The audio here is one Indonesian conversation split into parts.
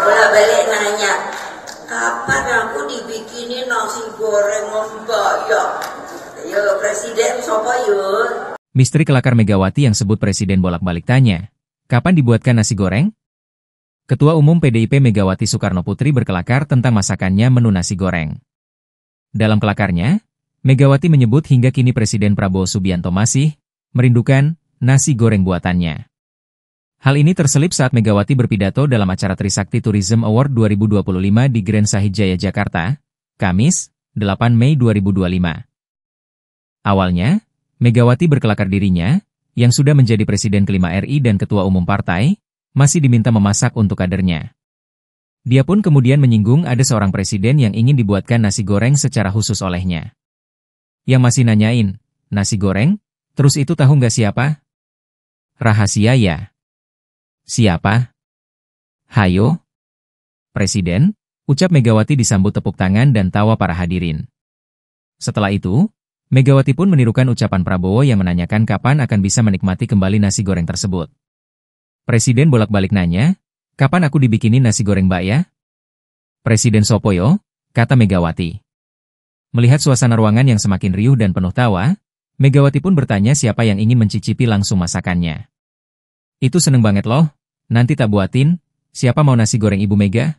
bolak-balik nanya, kapan aku dibikinin nasi goreng mbak ya? Ya presiden sopo yuk. Misteri kelakar Megawati yang sebut presiden bolak-balik tanya, kapan dibuatkan nasi goreng? Ketua Umum PDIP Megawati Soekarnoputri berkelakar tentang masakannya menu nasi goreng. Dalam kelakarnya, Megawati menyebut hingga kini Presiden Prabowo Subianto masih merindukan nasi goreng buatannya. Hal ini terselip saat Megawati berpidato dalam acara Trisakti Tourism Award 2025 di Grand Sahid Jaya, Jakarta, Kamis, 8 Mei 2025. Awalnya, Megawati berkelakar dirinya, yang sudah menjadi Presiden kelima RI dan Ketua Umum Partai, masih diminta memasak untuk kadernya. Dia pun kemudian menyinggung ada seorang presiden yang ingin dibuatkan nasi goreng secara khusus olehnya. Yang masih nanyain, nasi goreng? Terus itu tahu nggak siapa? Rahasia ya. Siapa? Hayo? Presiden? Ucap Megawati disambut tepuk tangan dan tawa para hadirin. Setelah itu, Megawati pun menirukan ucapan Prabowo yang menanyakan kapan akan bisa menikmati kembali nasi goreng tersebut. Presiden bolak-balik nanya, kapan aku dibikinin nasi goreng mbak ya? Presiden Sopoyo, kata Megawati. Melihat suasana ruangan yang semakin riuh dan penuh tawa, Megawati pun bertanya siapa yang ingin mencicipi langsung masakannya. Itu seneng banget loh, nanti tak buatin, siapa mau nasi goreng Ibu Mega?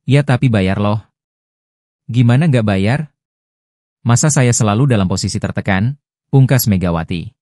Ya tapi bayar loh. Gimana nggak bayar? Masa saya selalu dalam posisi tertekan? Pungkas Megawati.